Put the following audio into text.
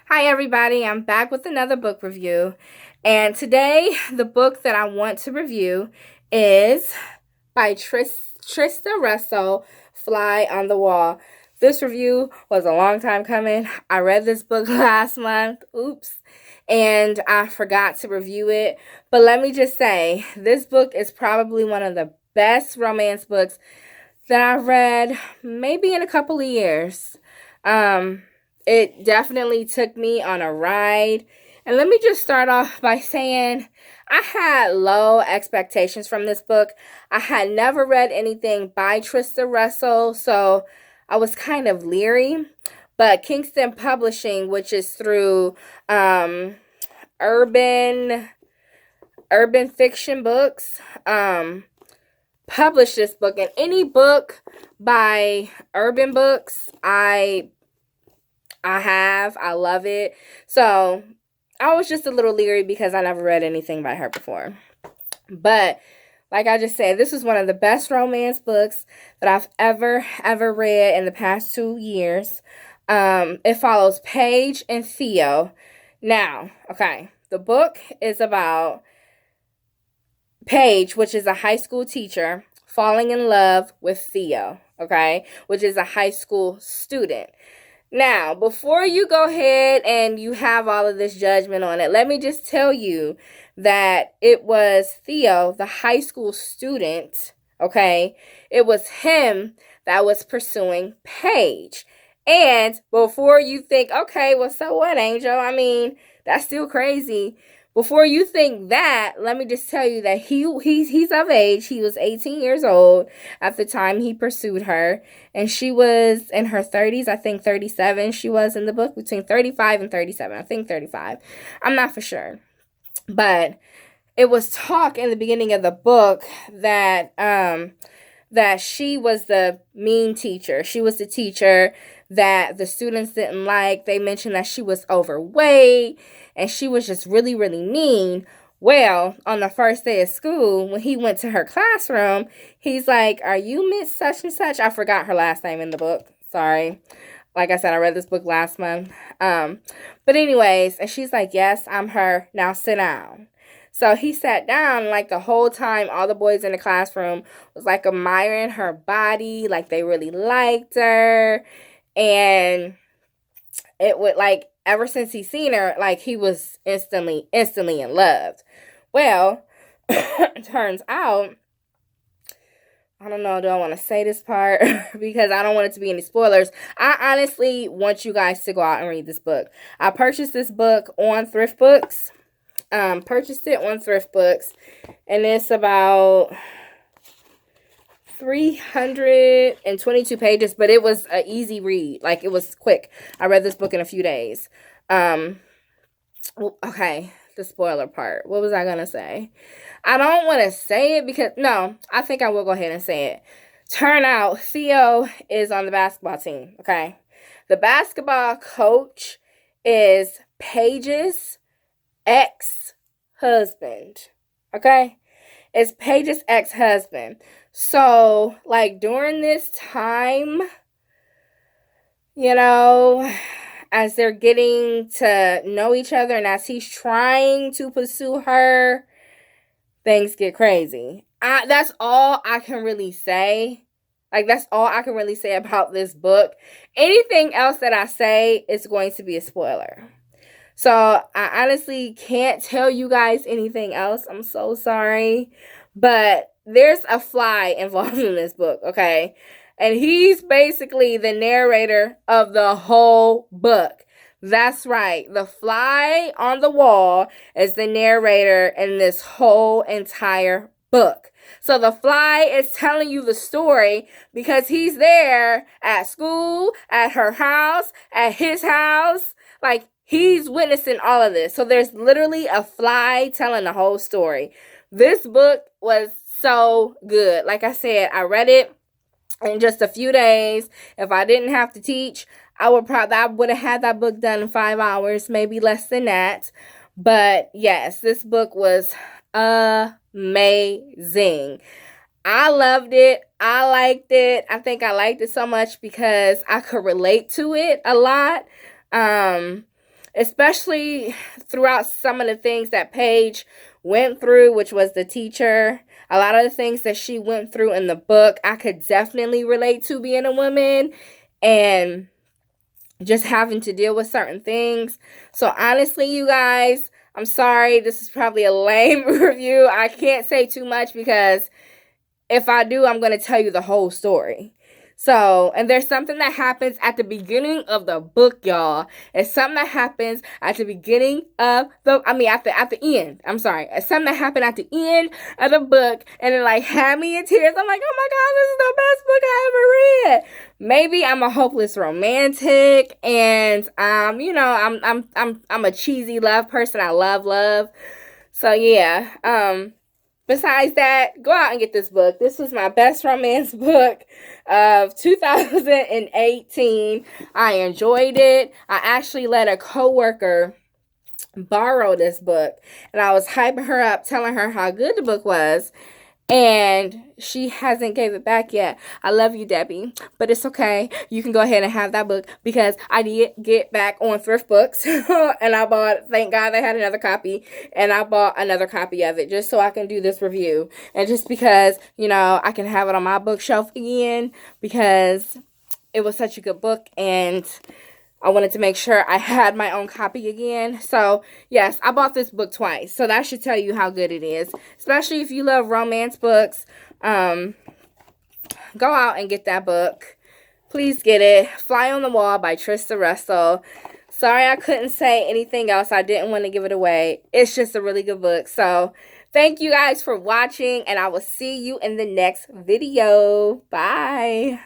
Hi, everybody. I'm back with another book review. And today, the book that I want to review is by Trista Russell, Fly on the Wall. This review was a long time coming. I read this book last month. Oops. And I forgot to review it. But let me just say, this book is probably one of the best romance books that I've read maybe in a couple of years. It definitely took me on a ride. And let me just start off by saying I had low expectations from this book. I had never read anything by Trista Russell, so I was kind of leery. But Kingston Publishing, which is through Urban Urban Fiction Books, published this book. And any book by Urban Books, I love it. So I was just a little leery because I never read anything by her before. But like I just said, this was one of the best romance books that I've ever read in the past 2 years. It follows Paige and Theo. Now, okay, the book is about Paige, which is a high school teacher, falling in love with Theo, okay, which is a high school student. Now, before you go ahead and you have all of this judgment on it, let me just tell you that it was Theo, the high school student, okay? It was him that was pursuing Paige. And before you think, okay, well, so what, Angel? I mean, that's still crazy. Before you think that, let me just tell you that he's of age. He was 18 years old at the time he pursued her, and she was in her 30s, I think 37 she was in the book, between 35 and 37, I think 35. I'm not for sure. But it was talk in the beginning of the book that that she was the mean teacher. She was the teacher that the students didn't like. They mentioned that she was overweight and she was just really, really mean. Well, on the first day of school, when he went to her classroom, he's like, "Are you Miss Such and Such?" I forgot her last name in the book. Sorry. Like I said, I read this book last month. But anyways, and she's like, "Yes, I'm her. Now sit down." So he sat down, like the whole time, all the boys in the classroom was like admiring her body, like they really liked her. And it would like ever since he seen her, like he was instantly in love. Well, turns out, I don't know, do I want to say this part? Because I don't want it to be any spoilers. I honestly want you guys to go out and read this book. I purchased this book on Thrift Books. Purchased it on Thrift Books, and it's about 322 pages, but it was an easy read. Like, it was quick. I read this book in a few days. Okay, the spoiler part. What was I gonna say? I don't want to say it because, no, I think I will go ahead and say it. Turn out, Theo is on the basketball team, okay? The basketball coach is Paige's ex-husband, okay? It's Paige's ex-husband. So, like, during this time, you know, as they're getting to know each other and as he's trying to pursue her, things get crazy. That's all I can really say. Like, that's all I can really say about this book. Anything else that I say is going to be a spoiler. So I honestly can't tell you guys anything else. I'm so sorry. But there's a fly involved in this book, okay? And he's basically the narrator of the whole book. That's right. The fly on the wall is the narrator in this whole entire book. So the fly is telling you the story because he's there at school, at her house, at his house. Like, he's witnessing all of this. So there's literally a fly telling the whole story. This book was so good. Like I said, I read it in just a few days. If I didn't have to teach, I would have had that book done in 5 hours, maybe less than that. But yes, this book was amazing. I loved it. I liked it. I think I liked it so much because I could relate to it a lot. especially throughout some of the things that Paige went through, which was the teacher. A lot of the things that she went through in the book, I could definitely relate to being a woman and just having to deal with certain things. So honestly, you guys, I'm sorry, this is probably a lame review. I can't say too much because if I do, I'm going to tell you the whole story. So, and there's something that happens at the beginning of the book, y'all. It's something that happens at the beginning of at the end. I'm sorry. It's something that happened at the end of the book, and it like had me in tears. I'm like, oh my God, this is the best book I ever read. Maybe I'm a hopeless romantic, and I'm a cheesy love person. I love. So yeah, besides that, go out and get this book. This was my best romance book of 2018. I enjoyed it. I actually let a coworker borrow this book, and I was hyping her up, telling her how good the book was. And she hasn't gave it back yet. I love you, Debbie, but it's okay. You can go ahead and have that book because I did get back on Thrift Books and I bought, thank God they had another copy, and I bought another copy of it just so I can do this review. And just because, I can have it on my bookshelf again because it was such a good book and I wanted to make sure I had my own copy again. So, yes, I bought this book twice. So, that should tell you how good it is. Especially if you love romance books. Go out and get that book. Please get it. Fly on the Wall by Trista Russell. Sorry I couldn't say anything else. I didn't want to give it away. It's just a really good book. So, thank you guys for watching. And I will see you in the next video. Bye.